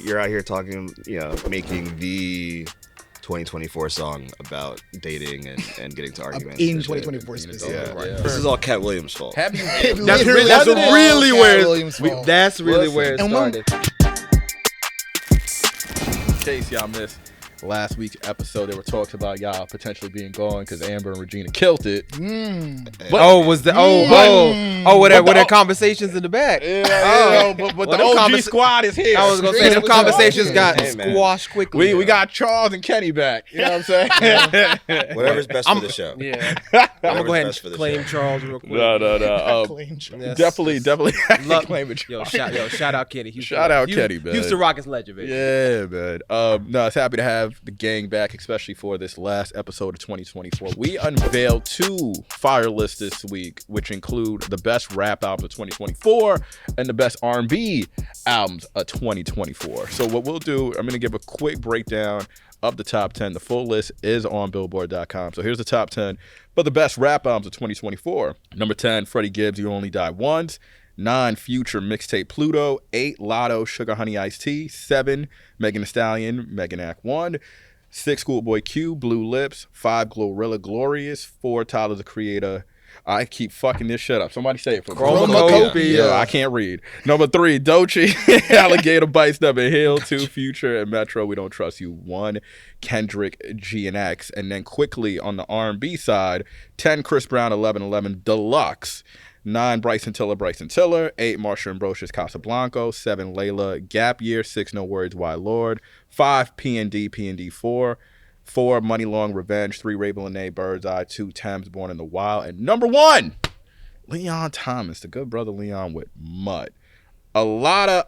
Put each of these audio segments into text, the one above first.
you're out here talking, making the 2024 song about dating and getting to arguments. In 2024 specifically. Yeah. Right. This is all Cat Williams' fault. That's really where it started. In case y'all missed last week's episode, there were talks about y'all potentially being gone because Amber and Regina killed it. Were there conversations in the back? But the OG squad is here. I was gonna say them conversations got squashed quickly. We got Charles and Kenny back. You know what I'm saying? Whatever's best for the show. Yeah, I'm gonna go ahead and claim Charles real quick. No. Definitely. Claim it. Shout out Kenny. Shout out Kenny, man. Houston Rockets legend, baby. Yeah, man. No, it's happy to have the gang back, especially for this last episode of 2024. We unveiled 2 fire lists this week, which include the best rap albums of 2024 and the best R&B albums of 2024. So what we'll do, I'm going to give a quick breakdown of the top 10. The full list is on Billboard.com. So here's the top 10 for the best rap albums of 2024. Number 10, Freddie Gibbs, You Only Die Once. 9, Future, Mixtape Pluto. 8, Lotto, Sugar Honey Iced Tea. 7, Megan Thee Stallion, Megan Act 1. 6, Schoolboy Q, Blue Lips. 5, Glorilla Glorious. 4, Tyler the Creator. I keep fucking this shit up. Somebody say it for me. Chromacopia. Yeah, I can't read. Number 3, Doechii, Alligator Bites, Never Hill. 2, Future and Metro, We Don't Trust You. 1, Kendrick, GNX. And then quickly on the R&B side, 10, Chris Brown, 11:11 Deluxe. 9, Bryson Tiller. 8, Marsha Ambrosius, Casablanco. 7, Layla, Gap Year. 6, No Worries, Why Lord. 5, P&D 4. 4, Money Long, Revenge. 3, Ray Billene, Bird's Eye. 2, Thames, Born in the Wild. And number 1, Leon Thomas, the good brother Leon with Mud. A lot of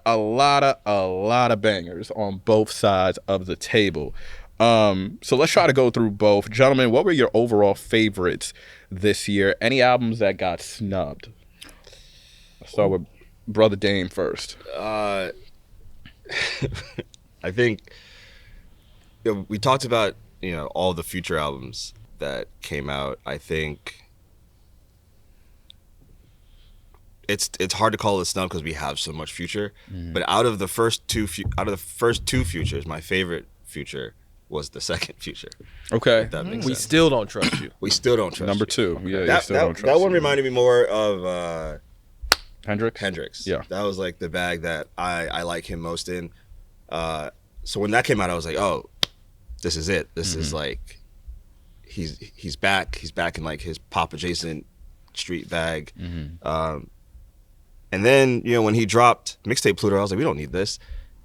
bangers on both sides of the table. So let's try to go through both. Gentlemen, what were your overall favorites this year? Any albums that got snubbed? Let's start with Brother Dame first. I think we talked about all the Future albums that came out. I think it's hard to call it a snub because we have so much Future. But out of the first two Futures, my favorite Future was the second Future. Okay. If that makes We sense. still don't trust you. We still don't trust Number you. 2. Yeah, That one reminded me more of Hendrix. Yeah. That was like the bag that I like him most in. So when that came out, I was like, oh, this is it. This is like he's back. He's back in like his pop adjacent street bag. And then when he dropped Mixtape Pluto, I was like, we don't need this.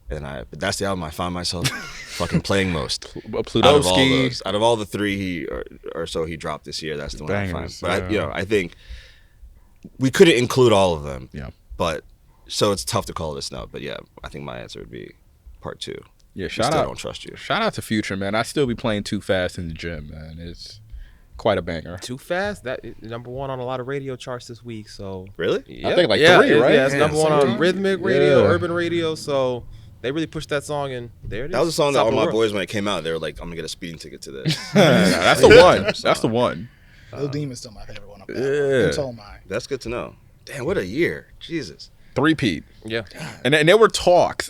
But that's the album I found myself fucking playing most. Plutowski. Out of all the 3 or so he dropped this year, that's the one Bangers, I find. But I think we couldn't include all of them. Yeah. But so it's tough to call it a snub. But yeah, I think my answer would be part 2. Yeah, Still don't trust you. Shout out to Future, man. I still be playing Too Fast in the gym, man. It's quite a banger. Too Fast, that is number 1 on a lot of radio charts this week. So Really? yeah, I think like 3, right? Yeah, it's number 1 on rhythmic radio, Yeah. urban radio. So they really pushed that song, and there it is. That was a song that Top all of the my world. boys, when it came out, they were like, I'm gonna get a speeding ticket to this. That's the one. That's the one. Lil Demon is still my favorite one. Yeah. So am I. That's good to know. Damn, what a year. Jesus. 3-peat. Yeah. And there were talks.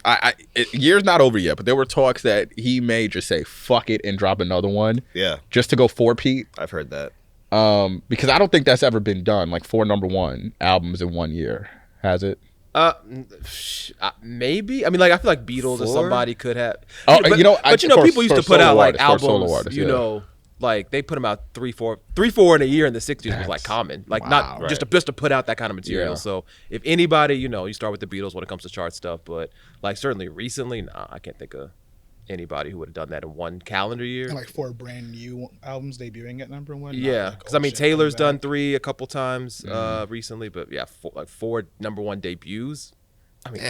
Year's not over yet, but there were talks that he may just say fuck it and drop another one. Yeah. Just to go 4-peat. I've heard that. Because I don't think that's ever been done. Like 4 number 1 albums in 1 year. Has it? Maybe. I mean, like I feel like Beatles or 4? somebody could have. Oh, but people used to put out like albums. Like they put them out 3-4 in a year in the 60s was like common. Like not right. just to put out that kind of material. Yeah. So if anybody, you start with the Beatles when it comes to chart stuff, but like certainly recently, nah, I can't think of anybody who would have done that in 1 calendar year. And like 4 brand new albums debuting at number 1. Yeah, because I mean Taylor's done 3 a couple times recently, but yeah, 4 number 1 debuts. I mean,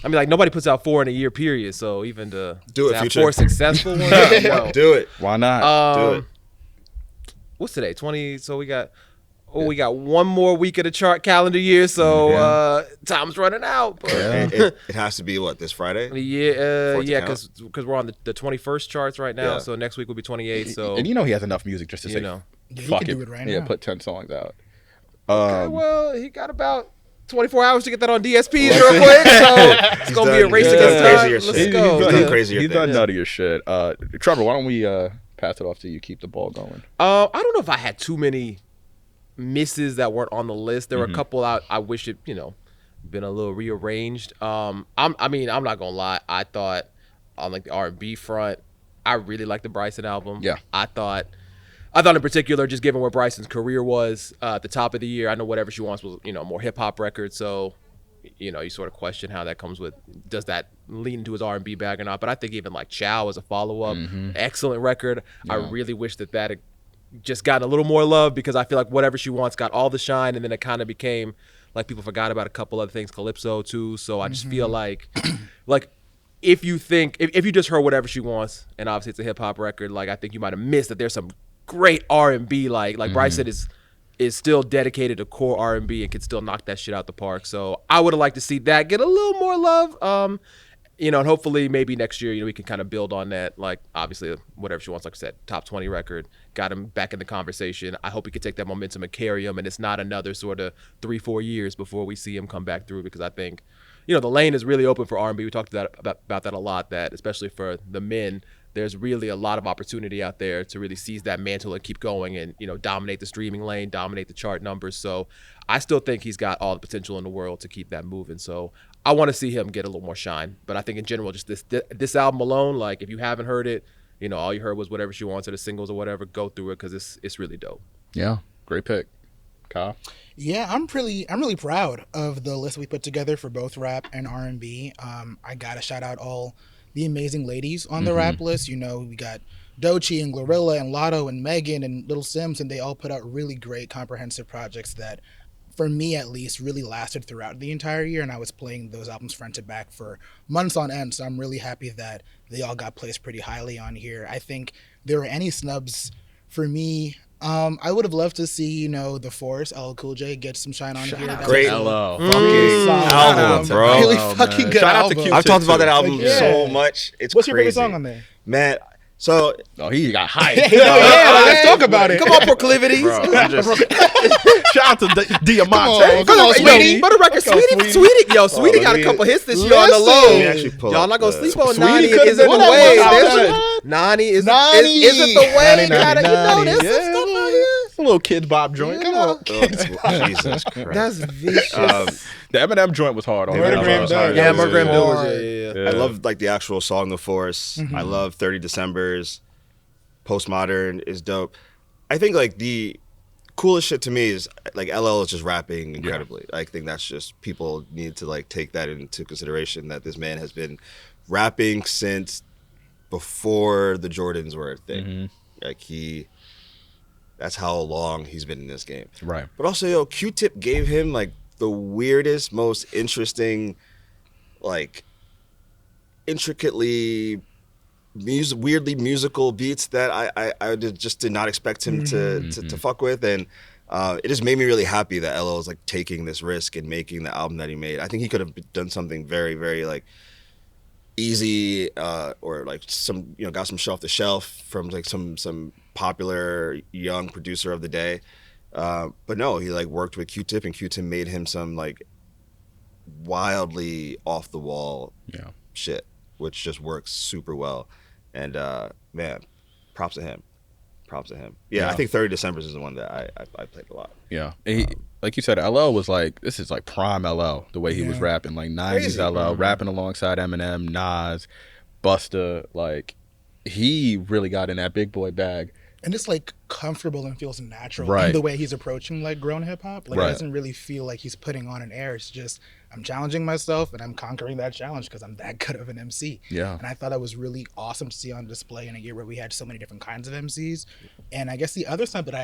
I mean, like nobody puts out 4 in a year period. So even to Do it, have Future. 4 successful ones, well, Do it. Why not? Do it. What's today? 20. So we got 1 more week of the chart calendar year. So time's running out. But It has to be what, this Friday? yeah, For it to because we're on the 21st charts right now. Yeah. So next week will be 28. So And he has enough music just to say Yeah, he fuck can it. do it right Yeah, now. put 10 songs out. okay, well, he got about 24 hours to get that on DSPs real quick. So it's gonna be a race against time. Let's go. He's done crazier He's things. done nuttier shit. Trevor, why don't we pass it off to you? Keep the ball going. I don't know if I had too many misses that weren't on the list. There were a couple I wish it, been a little rearranged. I'm not gonna lie. I thought on like the R&B front, I really liked the Bryson album. Yeah. I thought in particular, just given where Bryson's career was at the top of the year, I know Whatever She Wants was, more hip hop record. So, you sort of question how that comes with, does that lean into his R&B bag or not? But I think even like Chow as a follow-up, excellent record. Yeah. I really wish that had just gotten a little more love, because I feel like Whatever She Wants got all the shine, and then it kind of became like people forgot about a couple other things, Calypso too. So I just feel like if you just heard Whatever She Wants, and obviously it's a hip hop record, like I think you might have missed that there's some great R&B, like Bryson is still dedicated to core R&B and can still knock that shit out the park. So I would have liked to see that get a little more love. And hopefully maybe next year, we can kind of build on that. Like obviously Whatever She Wants, like I said, top 20 record, got him back in the conversation. I hope he could take that momentum and carry him, and it's not another sort of 3-4 years before we see him come back through, because I think, the lane is really open for R&B. We talked about that a lot, that especially for the men, there's really a lot of opportunity out there to really seize that mantle and keep going and, dominate the streaming lane, dominate the chart numbers. So I still think he's got all the potential in the world to keep that moving. So I want to see him get a little more shine. But I think in general, just this album alone, like if you haven't heard it, all you heard was Whatever She Wants or the singles or whatever, go through it, because it's really dope. Yeah, great pick. Kyle? Yeah, I'm really proud of the list we put together for both rap and R&B. I gotta shout out all the amazing ladies on the rap list. We got Doechii and Glorilla and Lotto and Megan and Little Sims, and they all put out really great comprehensive projects that, for me at least, really lasted throughout the entire year, and I was playing those albums front to back for months on end. So I'm really happy that they all got placed pretty highly on here. I think there were any snubs for me. I would have loved to see, The Force, LL Cool J, get some shine on here. Great LL. fucking album, bro. Really fucking good Shout out to album. Q-Tip I've talked about that album Yeah. so much. It's What's your crazy. favorite song on there? Man, so Oh, he got hype. Let's talk about it. Come on, Proclivities. bro, I'm just, Shout out to Diamante. Come on, Sweetie. For the record, Sweetie got a couple hits this year on the Listen. low. Let me actually pull Y'all up not gonna the- sleep on Sweetie Nani. could've Isn't been the one way. of There's those. Nani isn't Nani. the way. There's some stuff out here. A little Kid Bop joint. Come on. oh, Jesus Christ. That's vicious. The Eminem joint was hard. Murdergram Doug. Yeah, That was Murdergram Doug was hard. yeah. I love like the actual song The Force. I love 30 Decembers. Postmodern is dope. I think like the coolest shit to me is like LL is just rapping incredibly. I think that's just, people need to like take that into consideration, that this man has been rapping since before the Jordans were a thing. Like that's how long he's been in this game. Right. But also, Q-Tip gave him like the weirdest, most interesting, like intricately weirdly musical beats that I just did not expect him to fuck with. And it just made me really happy that LL is like taking this risk and making the album that he made. I think he could have done something very, very like easy or like some, got some shit off the shelf from like some popular young producer of the day. But no, he like worked with Q-Tip, and Q-Tip made him some like wildly off the wall shit, which just works super well. And man, props to him. Yeah, I think 30 Decembers is the one that I played a lot. Yeah. And he, like you said, LL was like, this is like prime LL, the way he was rapping, like 90s Crazy. LL, rapping alongside Eminem, Nas, Busta. Like, he really got in that big boy bag. And it's like comfortable and feels natural Right. in the way he's approaching like grown hip hop. Like Right. it doesn't really feel like he's putting on an air. It's just, I'm challenging myself and I'm conquering that challenge because I'm that good of an MC. Yeah. And I thought that was really awesome to see on display in a year where we had so many different kinds of MCs. And I guess the other side that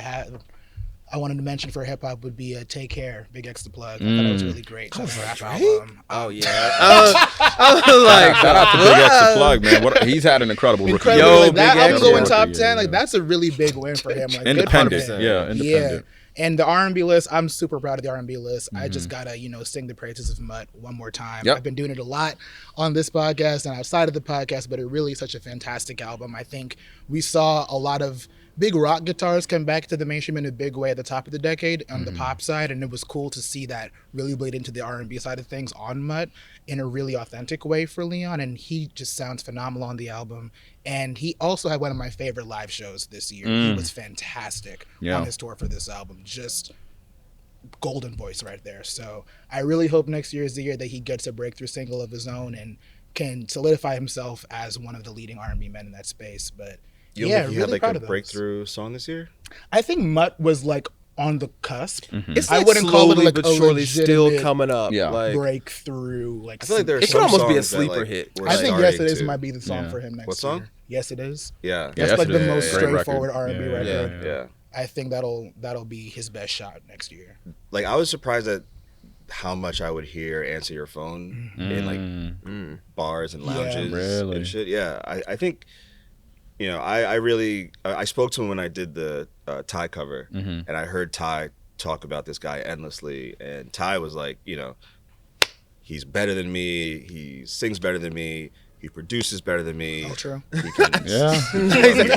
I wanted to mention for hip hop would be Take Care, Big X the Plug. I thought it was really great. Shout out to rap album. Oh yeah. I was like, Shout out to Big X the Plug, man. He's had an incredible rookie. Incredible. year. Like, that Big album X, going yeah. top Rookie 10, year, like yeah. that's a really big win for him. Like, Independent. Good for him. Yeah, independent. Yeah. And the R&B list, I'm super proud of the R&B list. I just gotta, sing the praises of Mutt one more time. Yep. I've been doing it a lot on this podcast and outside of the podcast, but it really is such a fantastic album. I think we saw a lot of big rock guitars come back to the mainstream in a big way at the top of the decade on the pop side, and it was cool to see that really bleed into the R&B side of things on Mutt in a really authentic way for Leon, and he just sounds phenomenal on the album. And he also had one of my favorite live shows this year. He was fantastic on his tour for this album. Just golden voice right there. So I really hope next year is the year that he gets a breakthrough single of his own and can solidify himself as one of the leading R&B men in that space. But You really had like proud a of those. breakthrough song this year? I think Mutt was like on the cusp. It's I like wouldn't call it slowly like but a surely still legitimate coming up. Yeah. Like, breakthrough. Like I feel like there's It could some almost be a songs that, sleeper like, hit. we're I think starting Yes It Is to- might be the song Yeah. for him next What song? year. Yes It Is. Yeah. That's Yes, like It the Is. most Great straightforward record. R&B Yeah, record. Yeah. I think that'll be his best shot next year. Like I was surprised at how much I would hear Answer Your Phone in like bars and lounges Really? and shit. Yeah. I think, you know, I really, I spoke to him when I did the Ty cover and I heard Ty talk about this guy endlessly. And Ty was like, you know, he's better than me. He sings better than me. He produces better than me. Oh, true. He can, Yeah.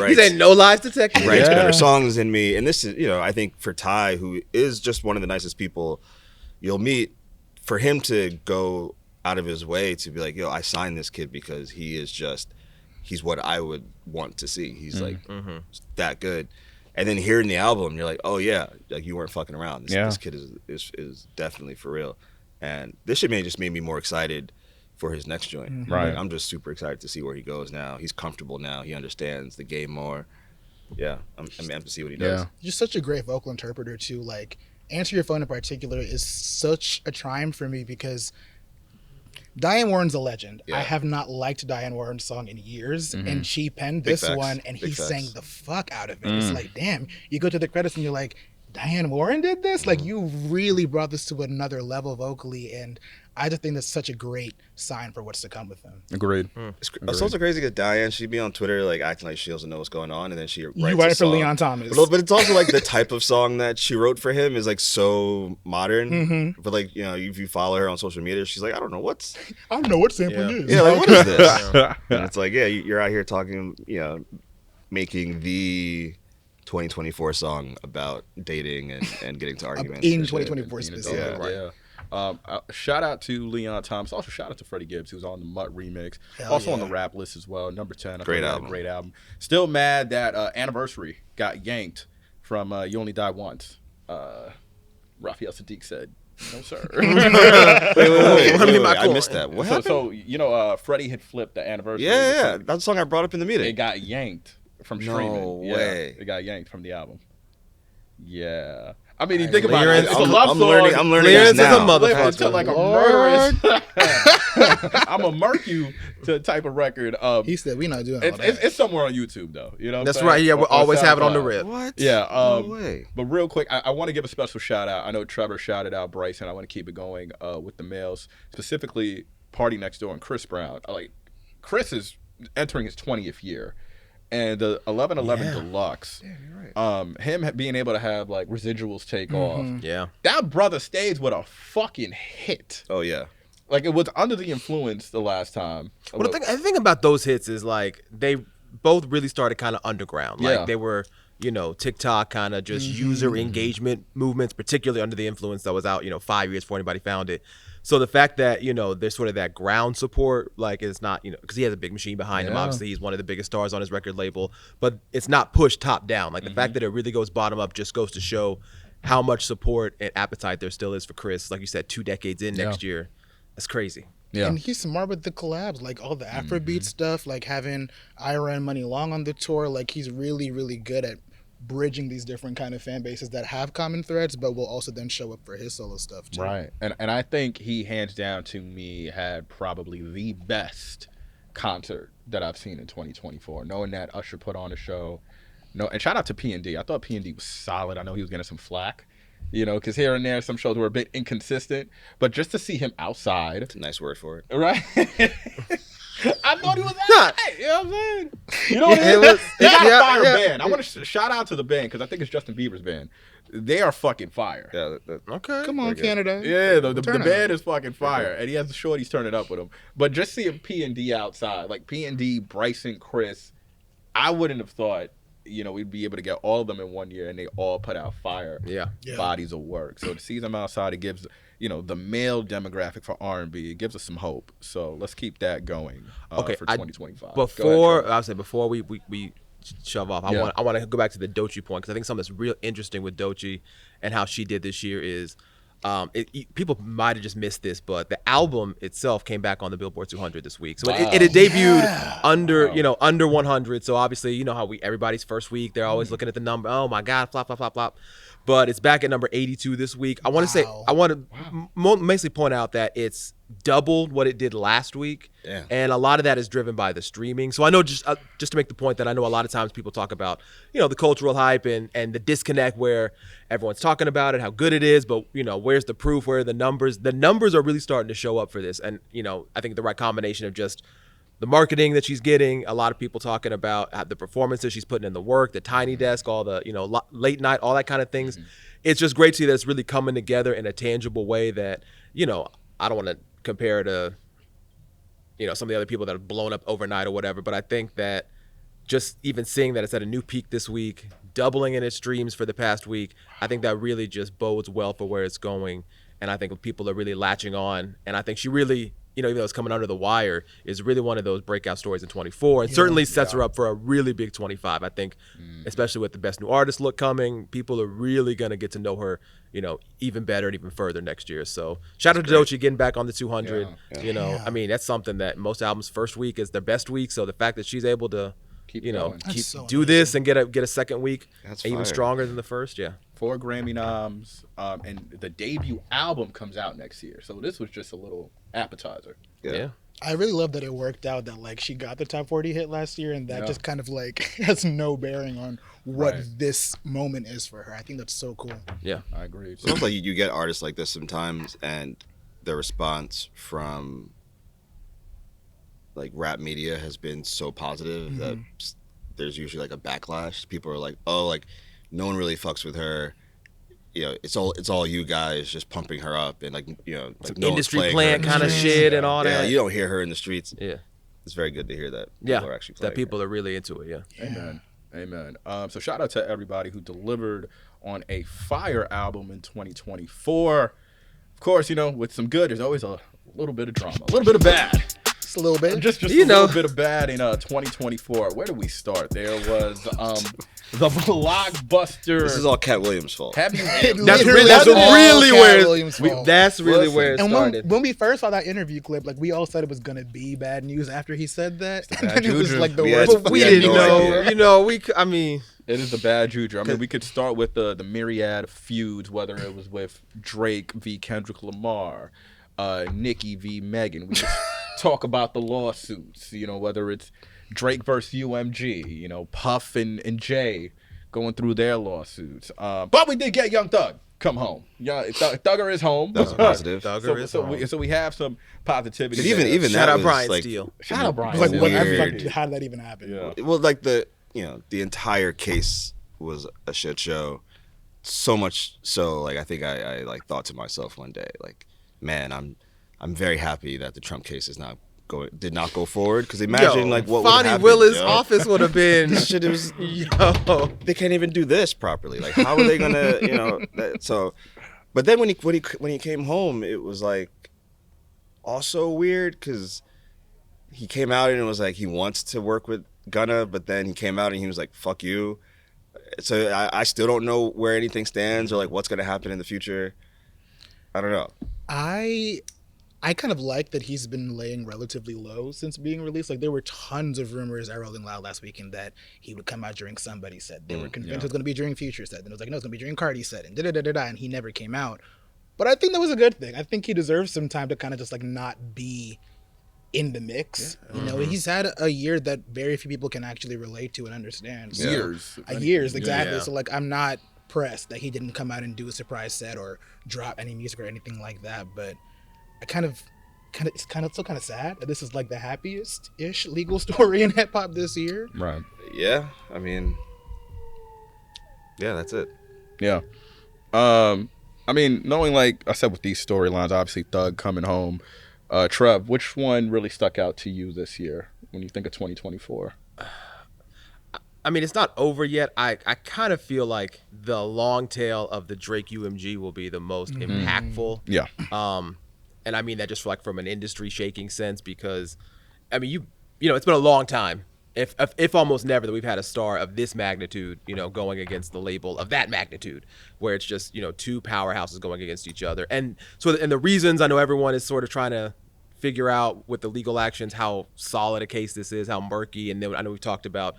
he said no lies detected. He writes Yeah. better songs than me. And this is, you know, I think for Ty, who is just one of the nicest people you'll meet, for him to go out of his way to be like, yo, I signed this kid because he is just, he's what I would want to see. He's like that good. And then hearing the album, you're like, oh yeah, like you weren't fucking around. This kid is definitely for real. And this shit just made me more excited for his next joint. Right. Like, I'm just super excited to see where he goes now. He's comfortable now. He understands the game more. Yeah, I'm amped to see what he does. Yeah. Just such a great vocal interpreter too. Like Answer Your Phone in particular is such a triumph for me because Diane Warren's a legend. Yeah. I have not liked Diane Warren's song in years, and she penned this facts. one, and he Big facts. sang the fuck out of it. It's like, damn, you go to the credits and you're like, Diane Warren did this? Like, you really brought this to another level vocally, and I just think that's such a great sign for what's to come with him. Agreed. It's also crazy because Diane, she'd be on Twitter like acting like she doesn't know what's going on, and then she writes You a write it for song. Leon Thomas. But it's also like the type of song that she wrote for him is like so modern. But like, you know, if you follow her on social media, she's like, I don't know what sampling is. Yeah, like what is this? And it's like, yeah, you're out here talking, you know, making the 2024 song about dating and getting to arguments In and shit. 2024 specifically. Yeah. Right. Shout out to Leon Thomas. Also, shout out to Freddie Gibbs, who's on the Mutt remix. Hell also on yeah. the rap list as well. Number 10. I Great thought that was album. a great album. Still mad that Anniversary got yanked from You Only Die Once. Raphael Sadiq said, no, sir. Wait, I missed that. What happened? So, you know, Freddie had flipped the Anniversary. Yeah, that's the song I brought up in the meeting. It got yanked from No streaming. way. Yeah, it got yanked from the album. Yeah. I mean, you think about Clearance. it. It's a love I'm song. learning Clearance this is a now. motherfucker. It's like a murderous. I'm a murk you to type of record. He said, we not doing all that. It's somewhere on YouTube though. You know. What That's I'm saying? right. Yeah, we'll Or always have it on the SoundCloud. rip. What? Yeah. No way. But real quick, I want to give a special shout out. I know Trevor shouted out Bryson. I want to keep it going with the males, specifically Party Next Door and Chris Brown. Like, Chris is entering his 20th year, and the 1111 Deluxe. Yeah, you're right. Him being able to have like residuals take off. Yeah. That brother stayed with a fucking hit. Oh yeah. Like, it was Under the Influence the last time. Well, the thing about those hits is like they both really started kind of underground. Like Yeah. they were, you know, TikTok kind of just user engagement movements, particularly Under the Influence that was out, you know, 5 years before anybody found it. So the fact that, you know, there's sort of that ground support, like it's not, you know, because he has a big machine behind him. Yeah. Obviously, he's one of the biggest stars on his record label, but it's not pushed top down. Like the fact that it really goes bottom up just goes to show how much support and appetite there still is for Chris. Like you said, 2 decades in next year. That's crazy. Yeah. And he's smart with the collabs, like all the Afrobeat stuff, like having Ira and Money Long on the tour. Like he's really, really good at bridging these different kind of fan bases that have common threads, but will also then show up for his solo stuff too. Right. And I think he, hands down to me, had probably the best concert that I've seen in 2024. Knowing that Usher put on a show. No, and shout out to P&D. I thought P&D was solid. I know he was getting some flack, you know, because here and there some shows were a bit inconsistent. But just to see him outside, It's a nice word for it. right? I thought he was that. You know what I'm saying? You know what I mean? It was- They got yeah, a fire yeah. band. I want to shout out to the band because I think it's Justin Bieber's band. They are fucking fire. Yeah. Okay. Come on, Very good. Canada. Yeah, the Turn up. band is fucking fire, and he has the shorties turning up with him. But just seeing P&D outside, like P&D, Bryson, Chris, I wouldn't have thought we'd be able to get all of them in one year, and they all put out fire Yeah. bodies of work. So to see them outside, it gives the male demographic for R&B, it gives us some hope. So let's keep that going. Okay, for 2025. Before we shove off, I want to go back to the Doechii point, because I think something that's real interesting with Doechii and how she did this year is. People might have just missed this, but the album itself came back on the Billboard 200 this week. So it debuted under 100. So obviously, you know how everybody's first week, they're always looking at the number. Oh my God, flop, flop, flop, flop. But it's back at number 82 this week. I want to mostly point out that it's doubled what it did last week. Yeah. And a lot of that is driven by the streaming. So I know just to make the point that I know a lot of times people talk about, the cultural hype and the disconnect where everyone's talking about it, how good it is, but where's the proof, where are the numbers? The numbers are really starting to show up for this. And, I think the right combination of just the marketing that she's getting, a lot of people talking about the performances she's putting in, the work, the tiny desk, all the, late night, all that kind of things. Mm-hmm. It's just great to see that it's really coming together in a tangible way that, I don't want to compare to, some of the other people that have blown up overnight or whatever, but I think that just even seeing that it's at a new peak this week, doubling in its streams for the past week, I think that really just bodes well for where it's going. And I think people are really latching on. And I think she really, even though it's coming under the wire, is really one of those breakout stories in 24, and certainly sets her up for a really big 25. I think, especially with the Best New Artist look coming, people are really going to get to know her, even better and even further next year. So shout out to Doechii getting back on the 200. I mean, that's something that most albums' first week is their best week. So the fact that she's able to, do this and get a second week even stronger than the first, 4 Grammy noms, and the debut album comes out next year. So this was just a little appetizer. Yeah. I really love that it worked out that she got the top 40 hit last year, and that just kind of has no bearing on what this moment is for her. I think that's so cool. Yeah, I agree. It's almost like you get artists like this sometimes, and the response from rap media has been so positive that there's usually a backlash. People are like, oh, no one really fucks with her. It's all you guys just pumping her up, and no industry plant kind of shit and all that. You don't hear her in the streets. Yeah, it's very good to hear that. People are actually playing that people are really into it. Yeah, amen. So shout out to everybody who delivered on a fire album in 2024. Of course, with some good, there's always a little bit of drama, a little bit of bad. A little bit, just a little bit of bad in 2024. Where do we start? There was the blockbuster. This is all Cat Williams' fault. That's really where it started. When we first saw that interview clip, we all said it was gonna be bad news after he said that, and then it was the worst. But we didn't know. It is the bad juju. I mean, we could start with the myriad feuds, whether it was with Drake v. Kendrick Lamar, Nicki v. Megan. We just talk about the lawsuits, whether it's Drake versus UMG, Puff and Jay going through their lawsuits. But we did get Young Thug come home. Yeah, Thugger is home. That's positive. Thugger is home. So we have some positivity. Even shout that out was Brian Steele. Shout out Brian. How did that even happen? Yeah. Well, the entire case was a shit show. So much so, I think I thought to myself one day, man, I'm very happy that the Trump case did not go forward, because imagine what would Fonnie happen. Willis' office would have been. This shit was. They can't even do this properly. How are they gonna? But then when he came home, it was also weird, because he came out and it was he wants to work with Gunna, but then he came out and he was like, "Fuck you." So I still don't know where anything stands or what's gonna happen in the future. I don't know. I kind of like that he's been laying relatively low since being released. There were tons of rumors rolling loud last weekend that he would come out during somebody's set. They were convinced it was going to be during Future's set. Then it was no, it's going to be during Cardi's set, and and he never came out. But I think that was a good thing. I think he deserves some time to kind of just not be in the mix. Yeah. He's had a year that very few people can actually relate to and understand. So, years, exactly. Yeah. So I'm not pressed that he didn't come out and do a surprise set or drop any music or anything like that. But it's kind of sad that this is the happiest-ish legal story in hip hop this year. Right. Yeah. I mean, that's it. Yeah. Knowing I said with these storylines, obviously Thug coming home. Trev, which one really stuck out to you this year when you think of 2024? I mean, it's not over yet. I kind of feel like the long tail of the Drake UMG will be the most impactful. Yeah. And I mean that just like from an industry shaking sense, because I mean you know it's been a long time, if almost never, that we've had a star of this magnitude, you know, going against the label of that magnitude, where it's just, you know, two powerhouses going against each other. And so and the reasons, I know everyone is sort of trying to figure out with the legal actions how solid a case this is, how murky, and then I know we've talked about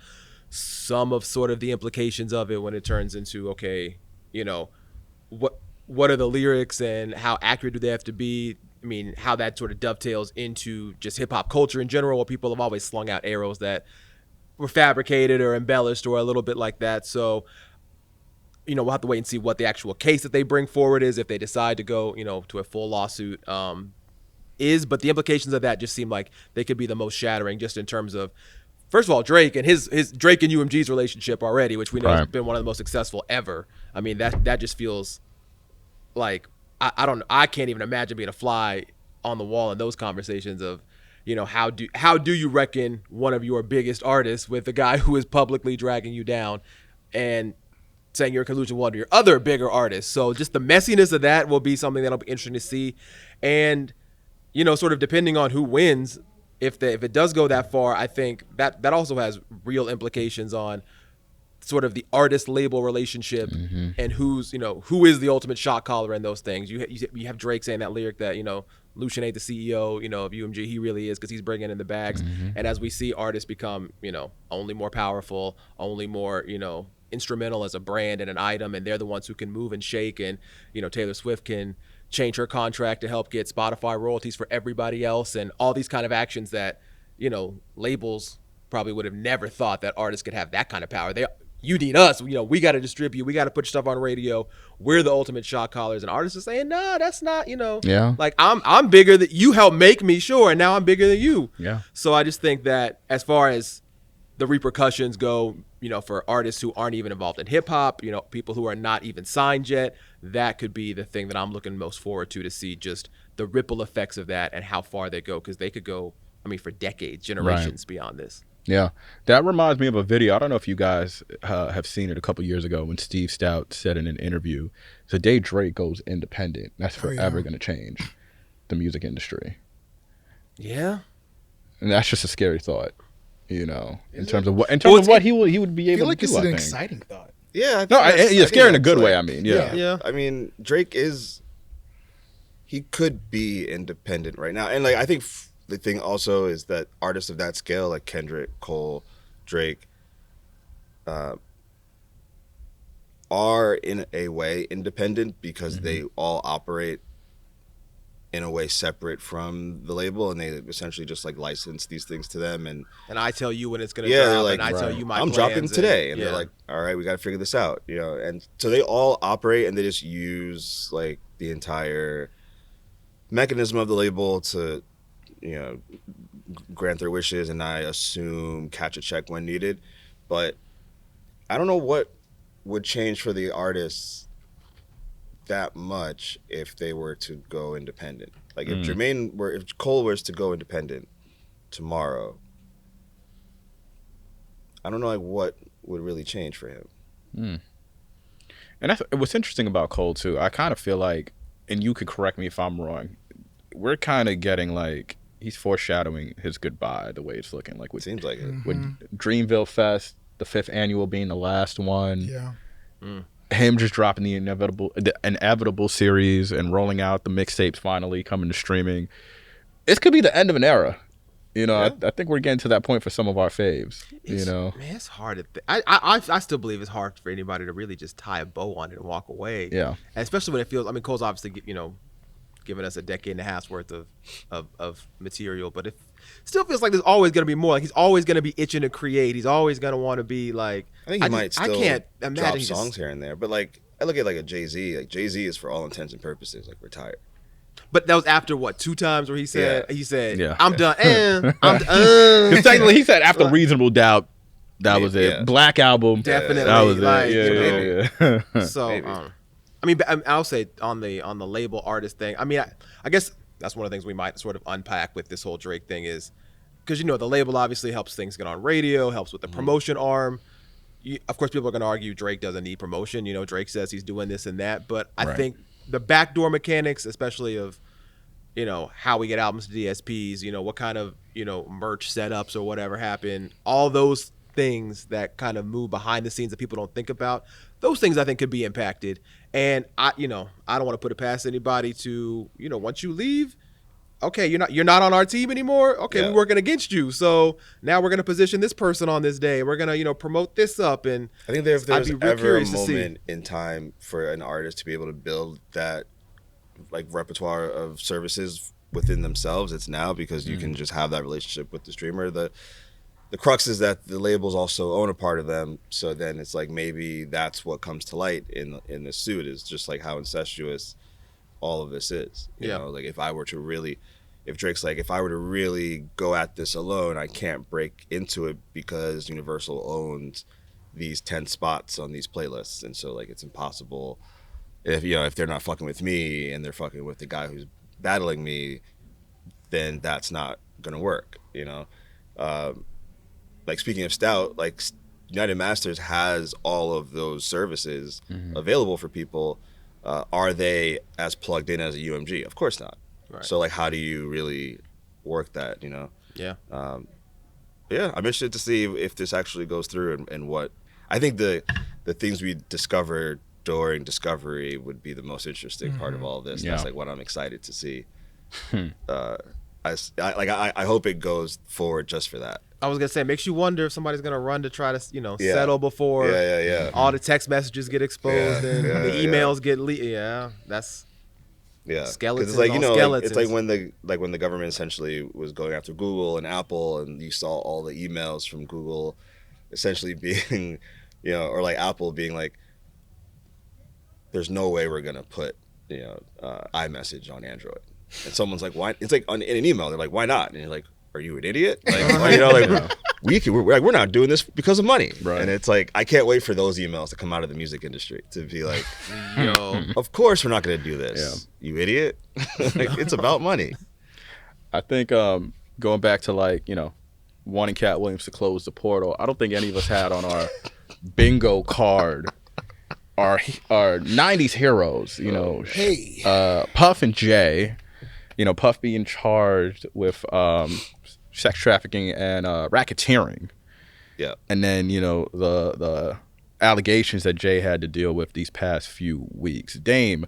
some of sort of the implications of it when it turns into, okay, you know, what are the lyrics and how accurate do they have to be? I mean, how that sort of dovetails into just hip hop culture in general, where people have always slung out arrows that were fabricated or embellished or a little bit like that. So, you know, we'll have to wait and see what the actual case that they bring forward is, if they decide to go, you know, to a full lawsuit is. But the implications of that just seem like they could be the most shattering, just in terms of, first of all, Drake and his Drake and UMG's relationship already, which we know has been one of the most successful ever. I mean, that just feels like, I can't even imagine being a fly on the wall in those conversations of, you know, how do you reckon one of your biggest artists with the guy who is publicly dragging you down and saying you're in collusion with one of your other bigger artists. So just the messiness of that will be something that'll be interesting to see. And, you know, sort of depending on who wins, if it does go that far, I think that also has real implications on sort of the artist label relationship and who is the ultimate shot caller in those things. You have Drake saying that lyric that, you know, Lucian ain't the CEO, you know, of UMG. He really is, because he's bringing in the bags. And as we see artists become, you know, only more powerful, only more, you know, instrumental as a brand and an item, and they're the ones who can move and shake. And, you know, Taylor Swift can change her contract to help get Spotify royalties for everybody else, and all these kind of actions that, you know, labels probably would have never thought that artists could have that kind of power. You need us, you know, we got to distribute, we got to put stuff on radio. We're the ultimate shot callers, and artists are saying, no, that's not, you know, like I'm bigger than you, helped make me, sure, and now I'm bigger than you. Yeah. So I just think that as far as the repercussions go, you know, for artists who aren't even involved in hip hop, you know, people who are not even signed yet, that could be the thing that I'm looking most forward to see just the ripple effects of that and how far they go, because they could go, I mean, for decades, generations beyond this. Yeah, that reminds me of a video. I don't know if you guys have seen it a couple years ago, when Steve Stout said in an interview, the day Drake goes independent, that's forever going to change the music industry. Yeah. And that's just a scary thought, you know, in terms of what he would be able to do. It's an exciting thought. Yeah. It's scary in a good way, I mean. Yeah. I mean, Drake he could be independent right now. And like, I think the thing also is that artists of that scale, like Kendrick, Cole, Drake, are in a way independent, because they all operate in a way separate from the label, and they essentially just like license these things to them. And I tell you when it's going to drop, like, and I tell you my I'm plans dropping today. And they're like, all right, we got to figure this out, you know. And so they all operate, and they just use like the entire mechanism of the label to, you know, grant their wishes, and I assume catch a check when needed. But I don't know what would change for the artists that much if they were to go independent. Like if Cole was to go independent tomorrow, I don't know like what would really change for him. And that's what's interesting about Cole too. I kind of feel like, and you could correct me if I'm wrong, we're kind of getting like, he's foreshadowing his goodbye the way it's looking. Like, Seems like it. With Dreamville Fest, the 5th annual being the last one. Yeah. Him just dropping the inevitable series and rolling out the mixtapes finally coming to streaming. It could be the end of an era. You know, I think we're getting to that point for some of our faves. You know, man, it's hard. I still believe it's hard for anybody to really just tie a bow on it and walk away. Yeah, and especially when it feels. I mean, Cole's obviously, you know, giving us a decade and a half's worth of material, but it still feels like there's always going to be more. Like, he's always going to be itching to create. He's always going to want to be like. I think he might still can't imagine drop songs here and there, but like I look at like a Jay-Z. Like Jay-Z is for all intents and purposes like retired. But that was after what, 2 times where he said Yeah. I'm done. I'm done. Because technically he said after Reasonable Doubt, that was it. Yeah. Black Album, Definitely. that was Like, it. Yeah. So I mean, I'll say on the label artist thing, I mean, I guess that's one of the things we might sort of unpack with this whole Drake thing is, because, you know, the label obviously helps things get on radio, helps with the promotion arm. of course, people are going to argue Drake doesn't need promotion. You know, Drake says he's doing this and that, but I Right. think the backdoor mechanics, especially of, you know, how we get albums to DSPs, you know, what kind of, you know, merch setups or whatever happen, all those things that kind of move behind the scenes that people don't think about, those things I think could be impacted. And I don't want to put it past anybody to, you know, once you leave, okay, you're not on our team anymore. Okay, Yeah. we're working against you. So now we're going to position this person on this day. We're going to, you know, promote this up. And I think if I'd there's be real ever a curious to see. moment in time for an artist to be able to build that like repertoire of services within themselves, it's now, because you can just have that relationship with the streamer. The crux is that the labels also own a part of them, so then it's like maybe that's what comes to light in this suit, is just like how incestuous all of this is. You know, like if Drake's like, if I were to really go at this alone, I can't break into it because Universal owns these 10 spots on these playlists, and so like it's impossible if they're not fucking with me and they're fucking with the guy who's battling me, then that's not gonna work, you know. Like speaking of Stout, like United Masters has all of those services available for people. Are they as plugged in as a UMG? Of course not. Right. So like, how do you really work that, you know? Yeah. Yeah, I'm interested to see if this actually goes through, and what I think the things we discovered during Discovery would be the most interesting part of all of this. Yeah. That's like what I'm excited to see. I hope it goes forward just for that. I was going to say, it makes you wonder if somebody's going to run to try to, you know, Yeah. settle before Yeah. all the text messages get exposed and the emails get leaked. Yeah, that's... Yeah, 'cause Skeletons it's like, you on know, like, skeletons. it's like when the government essentially was going after Google and Apple, and you saw all the emails from Google essentially being, you know, or like Apple being like, there's no way we're gonna put, you know, iMessage on Android. And someone's like, why? It's like in an email, they're like, why not? And you're like, are you an idiot? Like, you know, like we're not doing this because of money. Right. And it's like, I can't wait for those emails to come out of the music industry to be like, Yo. of course we're not going to do this. You idiot. Like, it's about money. I think going back to, like, you know, wanting Cat Williams to close the portal, I don't think any of us had on our bingo card our 90s heroes, you know. Hey. Puff and Jay, you know, Puff being charged with sex trafficking and racketeering. Yeah. And then, you know, the allegations that Jay had to deal with these past few weeks. Dame,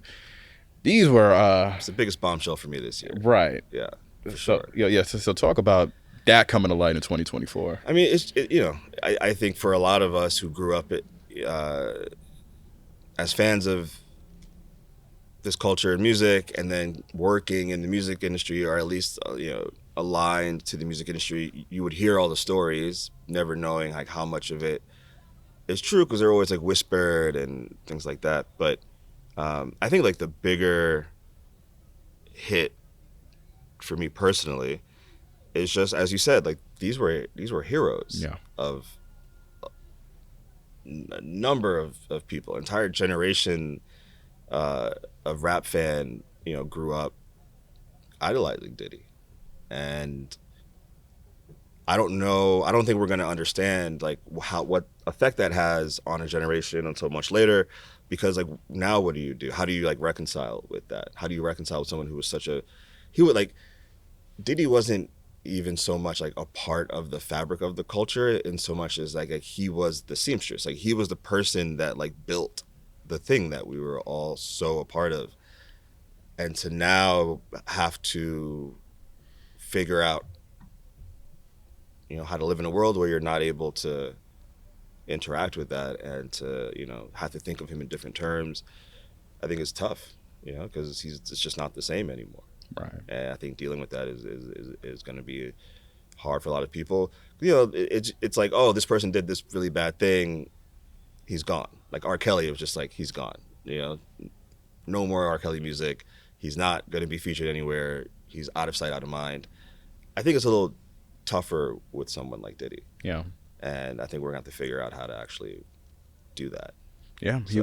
these were... It's the biggest bombshell for me this year. Right. Yeah, for So, sure. so talk about that coming to light in 2024. I mean, you know, I think for a lot of us who grew up as fans of this culture and music, and then working in the music industry, or at least you know, aligned to the music industry, you would hear all the stories, never knowing like how much of it is true, because they're always like whispered and things like that. But I think like the bigger hit for me personally is just, as you said, like these were heroes of a number of people, entire generation of rap fan, you know, grew up idolizing Diddy. And I don't think we're going to understand like what effect that has on a generation until much later, because like now what do you do? How do you like reconcile with that? How do you reconcile with someone who was Diddy wasn't even so much like a part of the fabric of the culture in so much as like he was the seamstress. Like he was the person that like built the thing that we were all so a part of. And to now have to figure out, you know, how to live in a world where you're not able to interact with that, and to, you know, have to think of him in different terms, I think it's tough, you know, because it's just not the same anymore. Right. And I think dealing with that is going to be hard for a lot of people. You know, it's like, oh, this person did this really bad thing, he's gone. Like R. Kelly was just like, he's gone. You know, no more R. Kelly music. He's not going to be featured anywhere. He's out of sight, out of mind. I think it's a little tougher with someone like Diddy. Yeah. And I think we're going to have to figure out how to actually do that. Yeah. So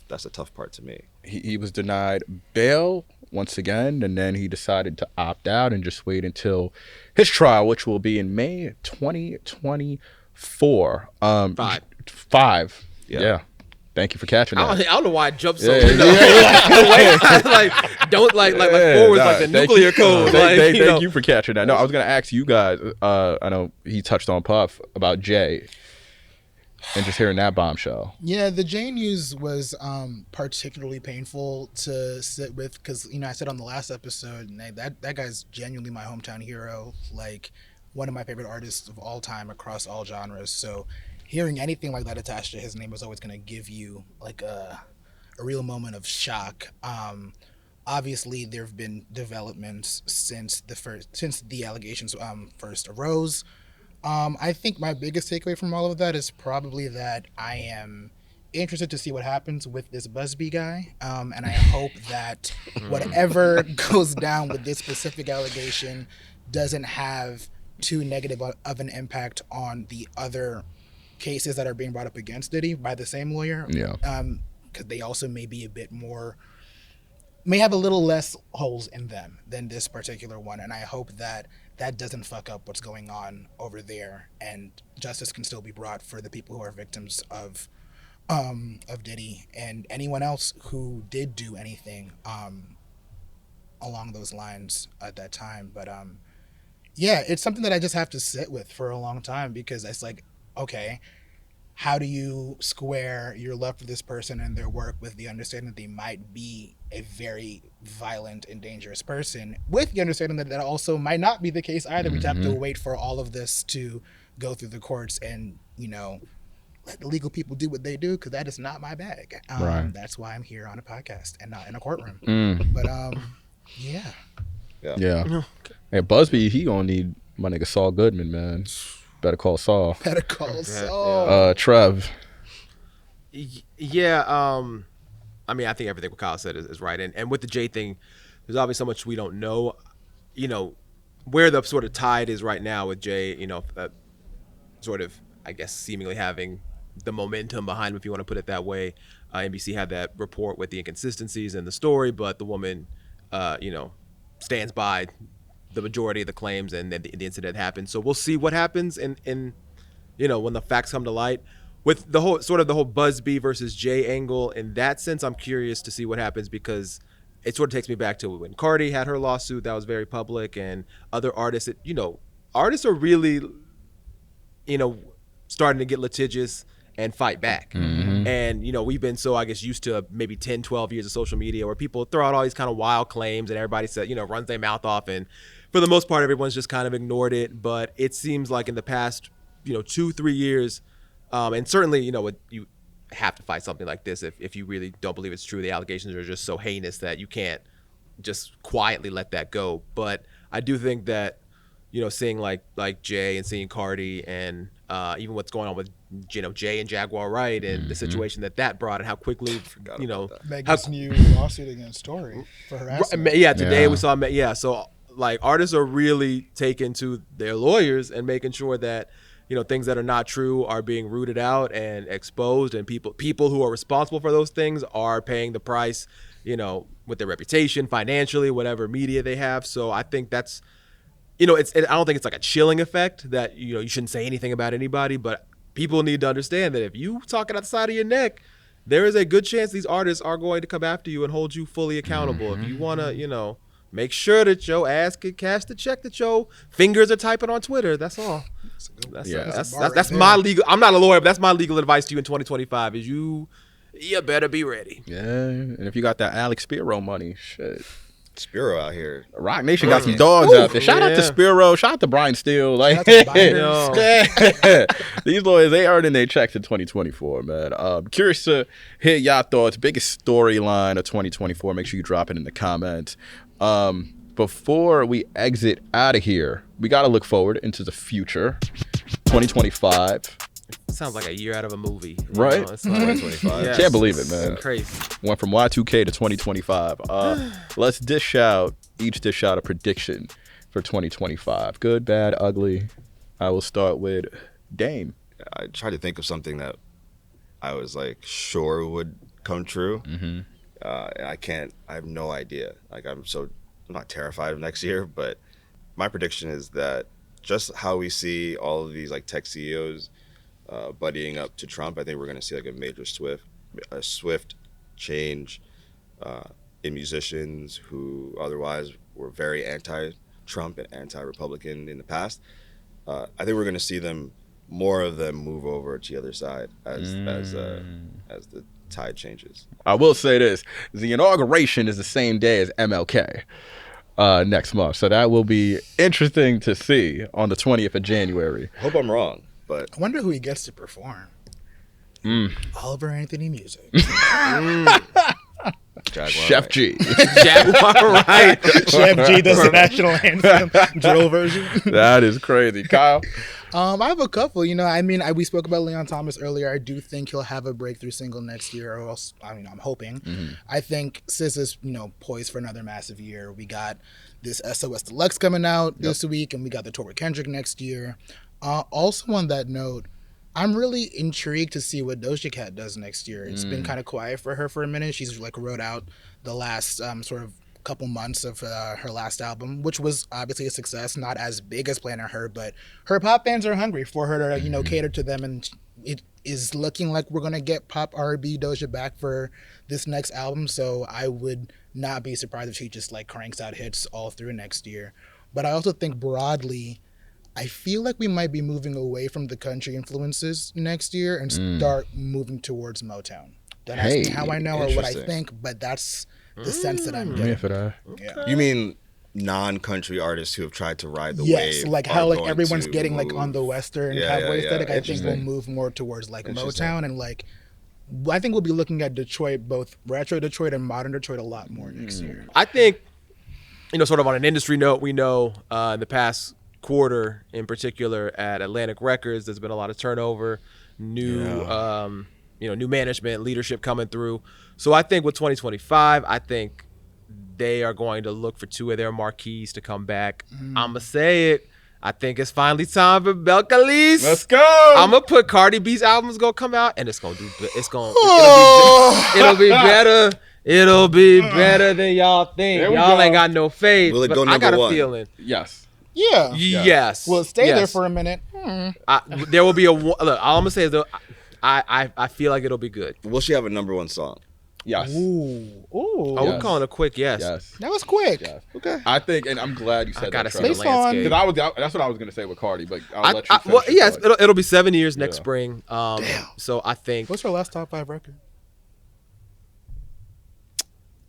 that's the tough part to me. He was denied bail once again, and then he decided to opt out and just wait until his trial, which will be in May 2024. 5. Yeah. Yeah. Thank you for catching that. I don't know why I jumped so. Yeah, You know, like don't like forwards like the nuclear code. Thank you for catching that. No, I was gonna ask you guys. I know he touched on Puff about Jay, and just hearing that bombshell. Yeah, the Jay news was particularly painful to sit with because I said on the last episode that guy's genuinely my hometown hero, like one of my favorite artists of all time across all genres. So hearing anything like that attached to his name was always going to give you like a real moment of shock. Obviously, there have been developments since the allegations first arose. I think my biggest takeaway from all of that is probably that I am interested to see what happens with this Busby guy, and I hope that whatever goes down with this specific allegation doesn't have too negative of an impact on the other cases that are being brought up against Diddy by the same lawyer. Yeah. Because they also may have a little less holes in them than this particular one, and I hope that doesn't fuck up what's going on over there, and justice can still be brought for the people who are victims of Diddy and anyone else who did do anything along those lines at that time. But yeah, it's something that I just have to sit with for a long time because it's like, okay, how do you square your love for this person and their work with the understanding that they might be a very violent and dangerous person, with the understanding that also might not be the case either. We have to wait for all of this to go through the courts and, let the legal people do what they do, because that is not my bag. Right. That's why I'm here on a podcast and not in a courtroom. But yeah. Hey, Busby, he gonna need my nigga Saul Goodman, man. Better call Saul. Better call Saul. Trev. Yeah. I mean, I think everything what Kyle said is right. And with the Jay thing, there's obviously so much we don't know. Where the sort of tide is right now with Jay, sort of, I guess, seemingly having the momentum behind him, if you want to put it that way. NBC had that report with the inconsistencies in the story, but the woman, stands by the majority of the claims and then the incident happened. So we'll see what happens in when the facts come to light. With the whole Busby versus Jay angle, in that sense, I'm curious to see what happens, because it sort of takes me back to when Cardi had her lawsuit that was very public, and other artists. Artists are really, starting to get litigious and fight back. And, we've been so, I guess, used to maybe 10, 12 years of social media where people throw out all these kind of wild claims and everybody says, runs their mouth off. And for the most part, everyone's just kind of ignored it. But it seems like in the past, 2-3 years, and certainly, you have to fight something like this if you really don't believe it's true. The allegations are just so heinous that you can't just quietly let that go. But I do think that, seeing like Jay and seeing Cardi and even what's going on with Jay and Jaguar Wright and the situation that brought and how quickly Megan's new lawsuit against Tory for harassment. Today we saw so like artists are really taking to their lawyers and making sure that things that are not true are being rooted out and exposed, and people who are responsible for those things are paying the price, with their reputation, financially, whatever media they have. So I think that's, I don't think it's like a chilling effect that, you shouldn't say anything about anybody, but people need to understand that if you talking out the side of your neck, there is a good chance these artists are going to come after you and hold you fully accountable. If you want to, make sure that your ass can cash the check that your fingers are typing on Twitter. That's all. That's my legal. I'm not a lawyer, but that's my legal advice to you in 2025. Is you better be ready. Yeah, and if you got that Alex Spiro money, shit. Spiro out here. Rock Nation got some dogs out there. Shout out to Spiro. Shout out to Brian Steele. Like, these lawyers, they earning their checks in 2024, man. Curious to hear y'all thoughts. Biggest storyline of 2024. Make sure you drop it in the comments. Before we exit out of here, we got to look forward into the future. 2025. Sounds like a year out of a movie. Right? It's like 2025. Can't believe it, man. Crazy. Went from Y2K to 2025. Let's each dish out a prediction for 2025. Good, bad, ugly. I will start with Dame. I tried to think of something that I was like sure would come true. And I have no idea. Like I'm not terrified of next year, but my prediction is that just how we see all of these like tech CEOs buddying up to Trump, I think we're going to see like a swift change in musicians who otherwise were very anti-Trump and anti-Republican in the past. I think we're going to see more of them move over to the other side as the tide changes. I will say this: the inauguration is the same day as MLK next month, so that will be interesting to see on the 20th of January. Hope I'm wrong, but I wonder who he gets to perform. Oliver Anthony music. Jaguar, Chef right? G. Jaguar, right? Chef G does the national anthem drill version. That is crazy, Kyle. I have a couple. You know, I mean, we spoke about Leon Thomas earlier. I do think he'll have a breakthrough single next year, or else, I mean, I'm hoping. I think Sis is, poised for another massive year. We got this SOS Deluxe coming out this week, and we got the tour with Kendrick next year. Also, on that note, I'm really intrigued to see what Doja Cat does next year. It's been kind of quiet for her for a minute. She's wrote out the last sort of couple months of her last album, which was obviously a success, not as big as Plan on Her, but her pop fans are hungry for her to cater to them, and it is looking like we're gonna get pop R&B Doja back for this next album. So I would not be surprised if she just cranks out hits all through next year. But I also think broadly, I feel like we might be moving away from the country influences next year and start moving towards Motown. Don't ask me how I know or what I think, but that's the sense that I'm getting. Yeah. You mean non-country artists who have tried to ride the wave? Yes, like how everyone's getting on the Western cowboy aesthetic. I think we'll move more towards Motown, and I think we'll be looking at Detroit, both retro Detroit and modern Detroit, a lot more next year. I think, sort of on an industry note, we know in the past quarter in particular at Atlantic Records, there's been a lot of turnover, new management, leadership coming through. So I think with 2025, I think they are going to look for two of their marquees to come back. I'ma say it. I think it's finally time for Belcalis. Let's go. I'm gonna put Cardi B's album's gonna come out, and it'll be better. It'll be better than y'all think. Y'all ain't got no faith. Will it go I got number a one? feeling. Yes. Yeah. Yes. We'll stay there for a minute. There will be look. All I'm gonna say is though, I feel like it'll be good. Will she have a number one song? Yes. Ooh. Oh, we're calling a quick yes. Yes. That was quick. Yes. Okay. I think, and I'm glad you said I gotta that. see the Based on- landscape. Because that's what I was gonna say with Cardi, but I'll let you finish. Well, your yes, thought. it'll be 7 years next spring. So I think. What's her last top 5 record?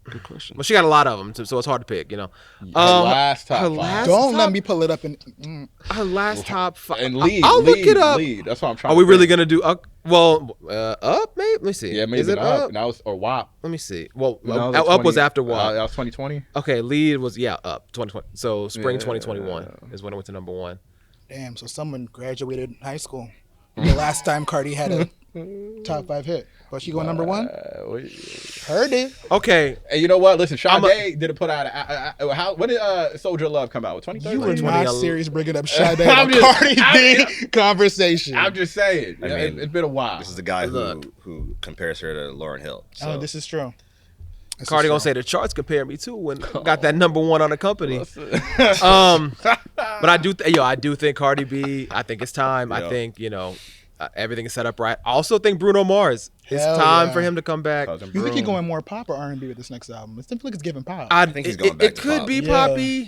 Good question. Well, she got a lot of them, so it's hard to pick. Last top her five. last Don't top, let me pull it up and. Her last top 5. And lead. I'll look it up. Lead. That's what I'm trying. Are to we really think. gonna do up? Maybe. Let me see. Yeah, maybe Is it up? That was or WAP. Let me see. Well, No, up was after WAP. That was 2020. Okay, lead was up 2020. So spring 2021 is when it went to number 1. Damn, so someone graduated high school. The last time Cardi had a top 5 hit. Was she going number 1? Heard it. Okay, And you know what? Listen, Sade didn't put out when did Soldier Love come out? 2013. You were not 2011. serious bringing up Sade I'm on just- Cardi I'm- B conversation. I'm just saying. I mean, it's been a while. This is the guy Look. who compares her to Lauryn Hill. So. Oh, this is true. Cardi gonna say the charts compare me too when got that number 1 on the company. But I do think Cardi B. I think it's time. I think everything is set up right. I also think Bruno Mars. It's Hell time yeah. for him to come back. You think you're going more pop or R&B with this next album? It seems like it's giving pop. I think he's going back It to could pop. be Yeah. poppy.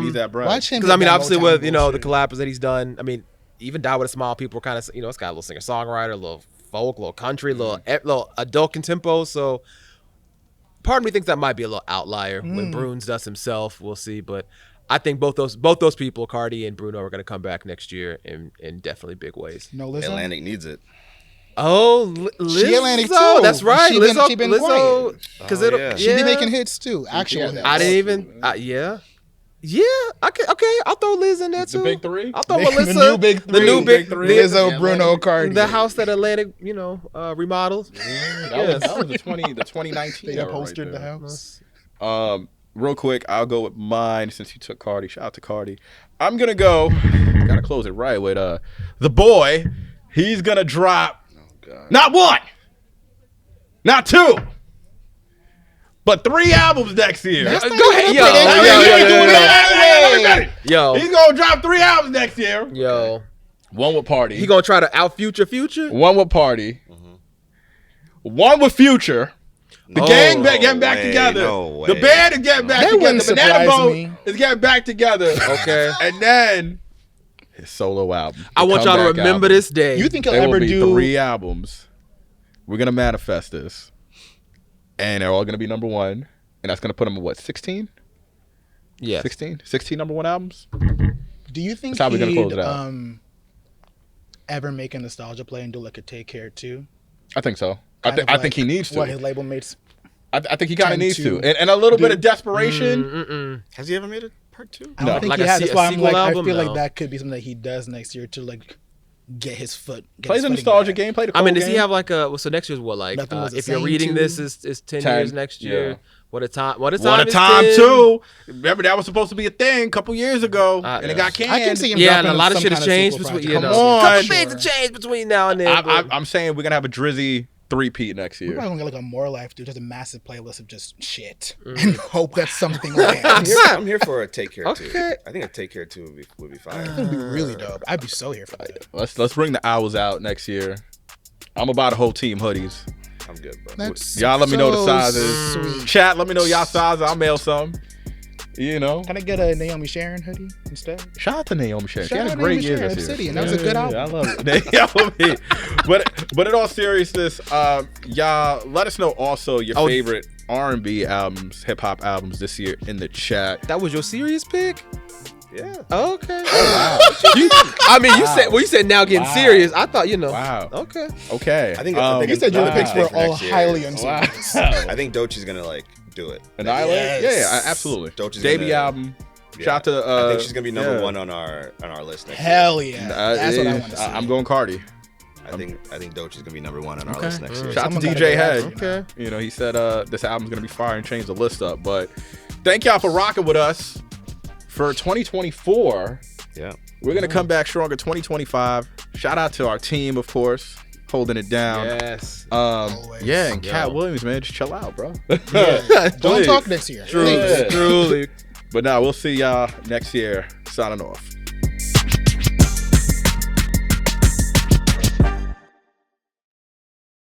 He's that bread. Watch him. Because I mean, get that obviously Motown with the bullshit. collabs that he's done. I mean, even Die with a Smile, people were kind of it's got a little singer songwriter, a little folk, a little country, a little adult contempo. So part of me thinks that might be a little outlier when Bruns does himself. We'll see, but I think both those people, Cardi and Bruno, are going to come back next year in definitely big ways. No Lizzo. Atlantic needs it. Oh, Lizzo. She Atlantic too. That's right. She been Lizzo, quiet. because Oh, it'll yeah. She be making hits too. Actual Yeah, hits. I didn't even. Yeah. Okay. I'll throw Liz in there too. The big three? I'll throw The Melissa. new big The three. new big three. Lizzo, Yeah, Bruno, Atlantic. Cardi. The house that Atlantic, remodeled. That was the 2019. They era upholstered right the there. house. Real quick, I'll go with mine since you took Cardi. Shout out to Cardi. I'm gonna go. Gotta close it right with the boy. He's gonna drop God. not 1, not 2, but 3 albums next year. That's Go not ahead, even yo. a pretty- He's gonna drop 3 albums next year. Yo. He's One with Party. He gonna try to out Future? One with Party. One with Future. The gang getting back together. No the band is getting back together. Banana Boat is getting back together. Okay. And then his solo album. I want y'all to remember this day. You think he'll There ever will be do 3 albums. We're gonna manifest this, and they're all gonna be number 1, and that's gonna put him at what, 16? Yeah. 16 number 1 albums. Do you think That's how we're gonna close he'd it out. ever make a nostalgia play and do like a Take Care too? I think so. Kind of I like think he needs to. What his label mates. I think he kind of tend needs to to, and a little bit do. of desperation. Has he ever made a part 2? I don't think Like he a has. That's why I'm sequel like, I album? feel No. like that could be something that he does next year to like get his foot. Get Play his the footing nostalgia back. game. Play the. I mean, cold does he game. have like a? Well, so next year's what? Like, Nothing was the if you're same reading too. this, is 10 years next year. yeah. What a time! What a time! What a is time 10. too. Remember that was supposed to be a thing a couple years ago, and it got canned. I can see him. Yeah, and a dropping lot of some shit has kind of changed sequel between. project. You know, Come couple on. things have changed between now and then. but- I'm saying we're gonna have a Drizzy 3-peat next We're year. probably gonna get like a More Life, dude. Just a massive playlist of just shit, and hope that something lands. I'm here for a Take Care 2. Okay. I think a Take Care 2 would be fire. That'd be really dope. I'd be so here for that. Let's bring the owls out next year. I'm about a whole team hoodies. I'm good, bro. That's Y'all let me know the so sizes. Sweet. Chat, let me know y'all sizes. I'll mail some. You know. Can I get a Naomi Sharon hoodie instead? Shout out to Naomi Sharon. She Shout had a out great Naomi year Sharon, this year. Obsidian. That was a good album. I love it. Naomi. But in all seriousness, y'all let us know also your favorite R&B albums, hip hop albums this year in the chat. that was your serious pick. Yeah. Okay. Wow. I mean, you said now getting serious. I thought Wow. Okay. Okay. I think You said your wow. picks were for all next year. highly Wow. unserious. I think Doechie's gonna like do it. Annihilate? Yes. Yeah, absolutely. Doechie's Debut gonna- album. Yeah. Shout out to I think she's gonna be number yeah. 1 on our list next Hell yeah. That's what I yeah, want to see. I'm going Cardi. year. I think Doechie's gonna be number 1 on our Okay. list next year. Shout out to Someone gotta DJ go Head. after, Okay. You know, he said this album's gonna be fire and change the list up. But thank y'all for rocking with us for 2024. Yeah. We're gonna come back stronger 2025. Shout out to our team, of course, holding it down. Yes. Always. Yeah, and Cat Yo. Williams, man, just chill out, bro. Don't Please. talk next year. Truly, Please. truly. But now we'll see y'all next year. Signing off.